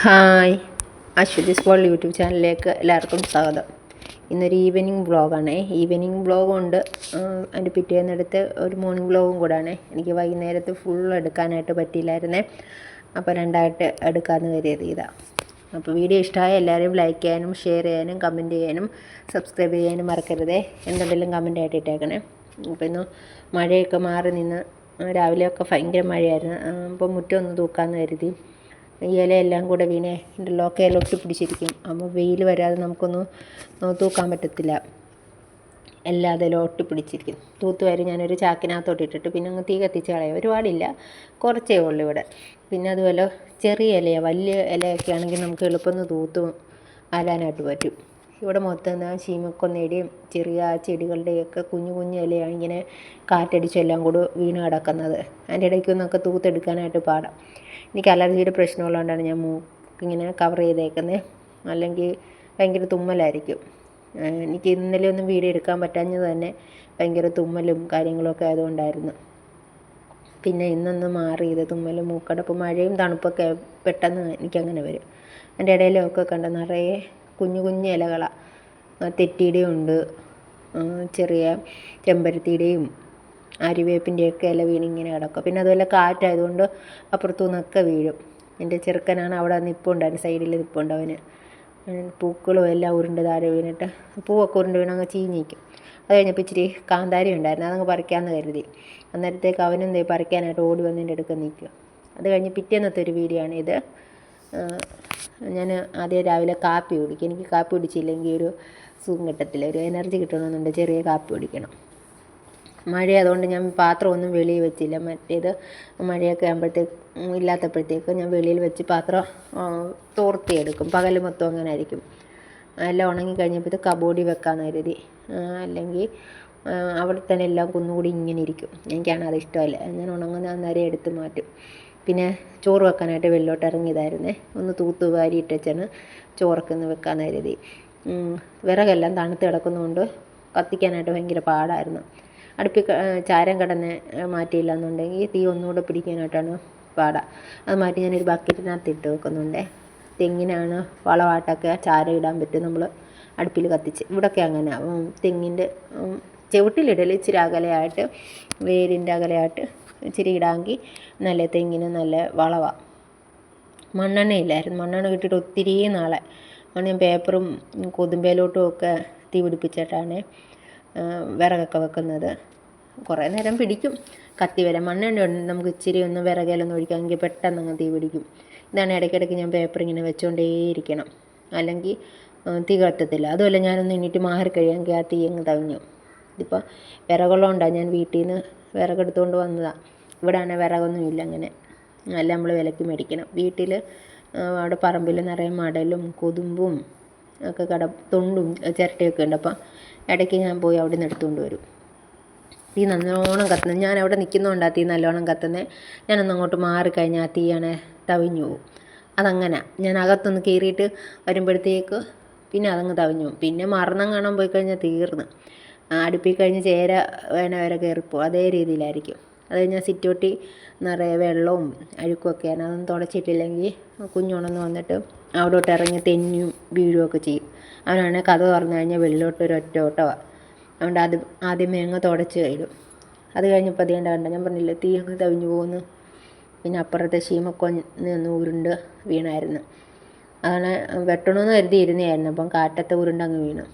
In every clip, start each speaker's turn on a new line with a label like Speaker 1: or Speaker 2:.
Speaker 1: Hi, Aswathi's world YouTube ചാനലിലേക്ക് എല്ലാവർക്കും സ്വാഗതം. ഇന്നൊരു ഈവനിങ് വ്ളോഗാണ്. ഈവനിങ് വ്ളോഗും ഉണ്ട്, അതിൻ്റെ പിറ്റേന്നെടുത്ത് ഒരു മോർണിംഗ് വ്ളോഗും കൂടാണ്. എനിക്ക് വൈകുന്നേരത്ത് ഫുൾ എടുക്കാനായിട്ട് പറ്റിയില്ലായിരുന്നേ, അപ്പോൾ രണ്ടായിട്ട് എടുക്കാമെന്ന് കരുതിയത് ഇതാണ്. അപ്പോൾ വീഡിയോ ഇഷ്ടമായ എല്ലാവരും ലൈക്ക് ചെയ്യാനും ഷെയർ ചെയ്യാനും കമൻറ്റ് ചെയ്യാനും സബ്സ്ക്രൈബ് ചെയ്യാനും മറക്കരുതേ. എന്തുണ്ടെങ്കിലും കമൻറ്റായിട്ട് ഇട്ടേക്കണേ. അപ്പോൾ ഇന്ന് മഴയൊക്കെ മാറി നിന്ന് രാവിലെയൊക്കെ ഭയങ്കര മഴയായിരുന്നു. അപ്പോൾ മുറ്റം ഒന്ന് തൂക്കാമെന്ന് കരുതി. ഈ ഇലയെല്ലാം കൂടെ വീണേ ഇൻ്റർലോക്ക് ഇല ഒട്ടിപ്പിടിച്ചിരിക്കും. അപ്പോൾ വെയിൽ വരാതെ നമുക്കൊന്നും തൂക്കാൻ പറ്റത്തില്ല. എല്ലാ അതിലും ഒട്ടിപ്പിടിച്ചിരിക്കും. തൂത്തുവാരി ഞാനൊരു ചാക്കിനകത്തോട്ട് ഇട്ടിട്ട് പിന്നെ അങ്ങ് തീ കത്തിച്ച് കളയാം. ഒരുപാടില്ല, കുറച്ചേ ഉള്ളൂ ഇവിടെ. പിന്നെ അതുപോലെ ചെറിയ ഇലയാണ്, വലിയ ഇലയൊക്കെ ആണെങ്കിൽ നമുക്ക് എളുപ്പം തൂത്തും ആലാനായിട്ട് പറ്റും. ഇവിടെ മൊത്തം ശീമക്കൊന്നയുടെയും ചെറിയ ചെടികളുടെയൊക്കെ കുഞ്ഞു കുഞ്ഞു ഇലയാണ് ഇങ്ങനെ കാറ്റടിച്ചെല്ലാം കൂടി വീണ് കിടക്കുന്നത്. അതിൻ്റെ ഇടയ്ക്കൊന്നൊക്കെ തൂത്തെടുക്കാനായിട്ട് പാടാം. എനിക്ക് അലർജിയുടെ പ്രശ്നമുള്ളതുകൊണ്ടാണ് ഞാൻ മൂക്കിങ്ങനെ കവർ ചെയ്തേക്കുന്നത്. അല്ലെങ്കിൽ ഭയങ്കര തുമ്മലായിരിക്കും. എനിക്ക് ഇന്നലെ ഒന്നും വീഡിയോ എടുക്കാൻ പറ്റാഞ്ഞത് തന്നെ ഭയങ്കര തുമ്മലും കാര്യങ്ങളൊക്കെ ആയതുകൊണ്ടായിരുന്നു. പിന്നെ ഇന്നൊന്ന് മാറിയത് തുമ്മലും മൂക്കടപ്പ്, മഴയും തണുപ്പൊക്കെ പെട്ടെന്ന് എനിക്കങ്ങനെ വരും. അതിൻ്റെ ഇടയിലൊക്കെ കണ്ട നിറയെ കുഞ്ഞു കുഞ്ഞു ഇലകളാണ്. തെറ്റിയുടെയും ഉണ്ട്, ചെറിയ ചെമ്പരത്തിയുടെയും ആര്യവേപ്പിൻ്റെയൊക്കെ ഇല വീണിങ്ങനെ കിടക്കും. പിന്നെ അതുപോലെ കാറ്റായതുകൊണ്ട് അപ്പുറത്തു നിന്നൊക്കെ വീഴും. എൻ്റെ ചെറുക്കനാണ് അവിടെ നിൽപ്പുണ്ടായിരുന്നു, സൈഡിൽ നിൽപ്പുണ്ട്. അവന് പൂക്കളും എല്ലാം ഉരുണ്ട് താഴെ വീണിട്ട് പൂവൊക്കെ ഉരുണ്ട് വീണങ്ങ് ചീഞ്ഞിരിക്കും. അത് കഴിഞ്ഞപ്പോൾ ഇച്ചിരി കാന്താരി ഉണ്ടായിരുന്നു, അതങ്ങ് പറിക്കാമെന്ന് കരുതി. അന്നേരത്തേക്ക് അവനും പറിക്കാനായിട്ട് ഓടി വന്നതിൻ്റെ അടുക്ക നിൽക്കും. അത് കഴിഞ്ഞ് പിറ്റേന്നത്തെ ഒരു വീഡിയോ ആണ് ഇത്. ഞാൻ ആദ്യം രാവിലെ കാപ്പി കുടിക്കും. എനിക്ക് കാപ്പി കുടിച്ചില്ലെങ്കിൽ ഒരു സുഖം കിട്ടത്തില്ല, ഒരു എനർജി കിട്ടണമെന്നുണ്ട് ചെറിയ കാപ്പി കുടിക്കണം. മഴയായതുകൊണ്ട് ഞാൻ പാത്രമൊന്നും വെളിയിൽ വെച്ചില്ല. മറ്റേത് മഴയൊക്കെ ഇല്ലാത്തപ്പോഴത്തേക്ക് ഞാൻ വെളിയിൽ വെച്ച് പാത്രം തോർത്തിയെടുക്കും. പകൽ മൊത്തം അങ്ങനെ ആയിരിക്കും. എല്ലാം ഉണങ്ങി കഴിഞ്ഞപ്പോൾ കബോർഡിൽ വെക്കാമെന്ന് കരുതി. അല്ലെങ്കിൽ അവിടെ തന്നെ എല്ലാം കുന്നുകൂടി ഇങ്ങനെ ഇരിക്കും. എനിക്കാണ് അത് ഇഷ്ടമല്ല. ഞാൻ ഉണങ്ങുന്ന അന്നേരം എടുത്ത് മാറ്റും. പിന്നെ ചോറ് വെക്കാനായിട്ട് വെളിയിലോട്ട് ഇറങ്ങിയതായിരുന്നേ. ഒന്ന് തൂത്ത് വാരി ഇട്ടേച്ചാണ് ചോറൊക്കെ ഒന്ന് വെക്കാമെന്ന് കരുതി. വിറകെല്ലാം തണുത്ത് കിടക്കുന്നതുകൊണ്ട് കത്തിക്കാനായിട്ട് ഭയങ്കര പാടായിരുന്നു. അടുപ്പിൽ ചാരം കിടന്ന് മാറ്റിയില്ല എന്നുണ്ടെങ്കിൽ തീ ഒന്നുകൂടെ പിടിക്കാനായിട്ടാണ് പാടാ. അത് മാറ്റി ഞാനൊരു ബക്കറ്റിനകത്ത് ഇട്ട് വെക്കുന്നുണ്ടേ. തെങ്ങിനാണ് വളമായിട്ടൊക്കെ ചാരം ഇടാൻ പറ്റും നമ്മൾ അടുപ്പിൽ കത്തിച്ച്. ഇവിടെയൊക്കെ അങ്ങനെ തെങ്ങിൻ്റെ ചുവട്ടിലിടൽ ഇച്ചിരി അകലെയായിട്ട്, വേരിൻ്റെ അകലെയായിട്ട് ഇച്ചിരി ഇടാമെങ്കിൽ നല്ല തെങ്ങിന് നല്ല വളമാണ്. മണ്ണെണ്ണയില്ലായിരുന്നു, മണ്ണെണ്ണ കിട്ടിയിട്ട് ഒത്തിരി നാളെ. അങ്ങനെ ഞാൻ പേപ്പറും കൊതുമ്പേലോട്ടും ഒക്കെ തീ പിടിപ്പിച്ചിട്ടാണ് വിറകൊക്കെ വെക്കുന്നത്. കുറേ നേരം പിടിക്കും കത്തി വരാൻ. മണ്ണെണ്ണ നമുക്ക് ഇച്ചിരി ഒന്ന് വിറകിലൊന്നും ഒഴിക്കാമെങ്കിൽ പെട്ടെന്ന് അങ്ങ് തീ പിടിക്കും. ഇതാണ് ഇടയ്ക്കിടയ്ക്ക് ഞാൻ പേപ്പർ ഇങ്ങനെ വെച്ചുകൊണ്ടേയിരിക്കണം, അല്ലെങ്കിൽ തീ കത്തത്തില്ല. അതുമല്ല ഞാനൊന്ന് എണീറ്റ് മാറി കഴിയാമെങ്കിൽ ആ തീ അങ്ങ് തവിഞ്ഞു. ഇതിപ്പോൾ വിറകുള്ളതുകൊണ്ടാണ് ഞാൻ വീട്ടിൽ നിന്ന് വിറകെടുത്തുകൊണ്ട് വന്നതാണ്. ഇവിടെ ആണെങ്കിൽ വിറകൊന്നും ഇല്ല, അങ്ങനെ എല്ലാം നമ്മൾ വിലയ്ക്ക് മേടിക്കണം. വീട്ടിൽ അവിടെ പറമ്പിൽ നിറയെ മടലും കൊതുമ്പും ഒക്കെ തൊണ്ടും ചിരട്ടയൊക്കെ ഉണ്ട്. അപ്പം ഇടയ്ക്ക് ഞാൻ പോയി അവിടെ നിന്ന് എടുത്തുകൊണ്ട് വരും. തീ നല്ലോണം കത്തുന്നത്, ഞാൻ അവിടെ നിൽക്കുന്നതുകൊണ്ടാണ് തീ നല്ലോണം കത്തുന്നത്. ഞാനൊന്ന് അങ്ങോട്ട് മാറിക്കഴിഞ്ഞാൽ ആ തീയാണ് തവിഞ്ഞു പോകും. അതങ്ങനെ ഞാൻ അകത്തൊന്ന് കയറിയിട്ട് വരുമ്പോഴത്തേക്ക് പിന്നെ അതങ്ങ് തവിഞ്ഞു പോകും. പിന്നെ മരണം കാണാൻ പോയി കഴിഞ്ഞാൽ തീർന്ന്. അടുപ്പിൽ കഴിഞ്ഞ് ചേര വേണ വരെ കയറിപ്പോവും, അതേ രീതിയിലായിരിക്കും. അത് കഴിഞ്ഞാൽ സിറ്റോട്ടി നിറയെ വെള്ളവും അഴുക്കുമൊക്കെയാണ്. അതൊന്നും തുടച്ചിട്ടില്ലെങ്കിൽ കുഞ്ഞുണന്ന് വന്നിട്ട് അവിടോട്ട് ഇറങ്ങി തെന്നിയും വീഴുകയൊക്കെ ചെയ്യും. അവനാണെങ്കിൽ കഥ തുറന്നു കഴിഞ്ഞാൽ വെളിയിലോട്ട് ഒരു ഒറ്റ ഓട്ടമാണ്. അതുകൊണ്ട് അത് ആദ്യമേ അങ്ങ് തുടച്ച് കഴിയും. അത് കഴിഞ്ഞപ്പോൾ അത് കണ്ട ഞാൻ പറഞ്ഞില്ലേ തീ അങ്ങ് തവിഞ്ഞു പോകുന്നു. പിന്നെ അപ്പുറത്തെ ശീമക്കൊന്ന് ഉരുണ്ട് വീണായിരുന്നു. അതാണ് വെട്ടണമെന്ന് കരുതി ഇരുന്നതായിരുന്നു. അപ്പം കാറ്റത്തെ ഉരുണ്ടങ്ങ് വീണു.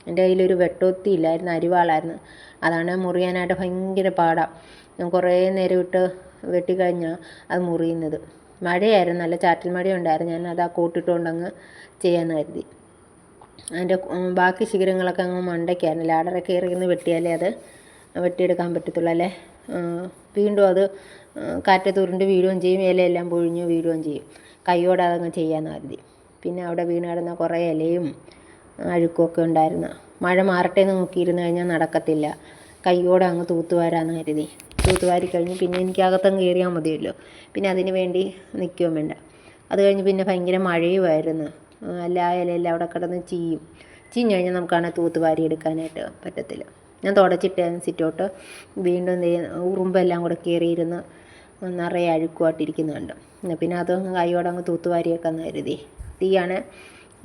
Speaker 1: എൻ്റെ കയ്യിലൊരു വെട്ടൊത്തി ഇല്ലായിരുന്നു, അരിവാളായിരുന്നു. അതാണ് മുറിയാനായിട്ട് ഭയങ്കര പാടാണ്. ഞാൻ കുറേ നേരം ഇട്ട് വെട്ടിക്കഴിഞ്ഞാൽ അത് മുറിയുന്നത്. മഴയായിരുന്നു, നല്ല ചാറ്റൽ മഴയുണ്ടായിരുന്നു. ഞാൻ അത് ആ കോട്ടിട്ടുകൊണ്ടങ്ങ് ചെയ്യാമെന്ന് കരുതി. അതിൻ്റെ ബാക്കി ശിഖരങ്ങളൊക്കെ അങ്ങ് മണ്ടയ്ക്കായിരുന്നു. ലാഡറൊക്കെ ഇറങ്ങി വെട്ടിയാലേ അത് വെട്ടിയെടുക്കാൻ പറ്റത്തുള്ളൂ. അല്ലേ വീണ്ടും അത് കാറ്റത്ത് ഉരുണ്ട് വീഴുകയും ചെയ്യും, ഇലയെല്ലാം പൊഴിഞ്ഞ് വീഴുകയും ചെയ്യും. കൈയോടെ അതങ്ങ് ചെയ്യാമെന്ന് കരുതി. പിന്നെ അവിടെ വീണ് കിടന്ന കുറേ ഇലയും അഴുക്കുമൊക്കെ ഉണ്ടായിരുന്നു. മഴ മാറട്ടെ എന്ന് നോക്കിയിരുന്നു കഴിഞ്ഞാൽ നടക്കത്തില്ല. കൈയോടെ അങ്ങ് തൂത്തുവാരാന്ന് കരുതി. തൂത്തുവാരി കഴിഞ്ഞ് പിന്നെ എനിക്ക് അകത്തങ്ങ് കയറിയാൽ മതിയല്ലോ. പിന്നെ അതിന് വേണ്ടി നിൽക്കുകയും വേണ്ട. അത് കഴിഞ്ഞ് പിന്നെ ഭയങ്കര മഴയുമായിരുന്നു. എല്ലാ ഇലയെല്ലാം അവിടെ കിടന്ന് ചീഞ്ഞ് കഴിഞ്ഞാൽ നമുക്കാണെങ്കിൽ തൂത്തുവാരി എടുക്കാനായിട്ട് പറ്റത്തില്ല. ഞാൻ തുടച്ചിട്ട് സിറ്റോട്ട് വീണ്ടും ഉറുമ്പെല്ലാം കൂടെ കയറിയിരുന്ന് നിറയെ അഴുക്കുമായിട്ടിരിക്കുന്നുണ്ട്. പിന്നെ അതൊന്ന് കൈയോടെ അങ്ങ് തൂത്തുവാരിയൊക്കെ കരുതി. തീയാണ്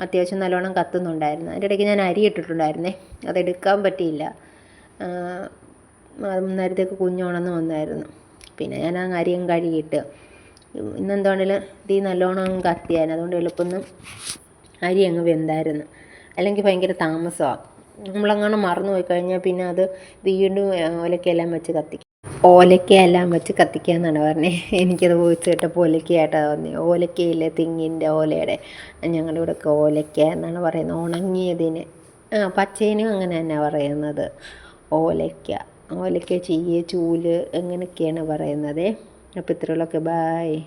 Speaker 1: അത്യാവശ്യം നല്ലോണം കത്തുന്നുണ്ടായിരുന്നു. അതിൻ്റെ ഇടയ്ക്ക് ഞാൻ അരി ഇട്ടിട്ടുണ്ടായിരുന്നേ, അതെടുക്കാൻ പറ്റിയില്ല. നേരത്തേക്ക് കുഞ്ഞുണർന്ന് വന്നായിരുന്നു. പിന്നെ ഞാൻ ആ അരിയും കഴുകിയിട്ട് ഇന്നെന്താണെങ്കിലും തീ നല്ലോണം കത്തിയായിരുന്നു. അതുകൊണ്ട് എളുപ്പം അരി അങ്ങ് വെന്തായിരുന്നു. അല്ലെങ്കിൽ ഭയങ്കര താമസമാണ്. നമ്മളങ്ങനെ മറന്നു പോയി കഴിഞ്ഞാൽ പിന്നെ അത് വീണ്ടും ഓലക്കയെല്ലാം വെച്ച് കത്തിക്കുക എന്നാണ് പറഞ്ഞത്. എനിക്കത് വോയിസ് കേട്ടപ്പോൾ ഓലക്കയായിട്ടാണ് തോന്നി. ഓലക്കയില്ലേ, തെങ്ങിൻ്റെ ഓലയുടെ, ഞങ്ങളുടെ ഇവിടെയൊക്കെ ഓലക്ക എന്നാണ് പറയുന്നത്. ഉണങ്ങിയതിന് പച്ചേനും അങ്ങനെ തന്നെയാണ് പറയുന്നത്. ഓലക്ക, ചീയ, ചൂല് അങ്ങനെയൊക്കെയാണ് പറയുന്നത്. അപ്പോൾ ഇത്രയുള്ളൊക്കെ. ബായ്.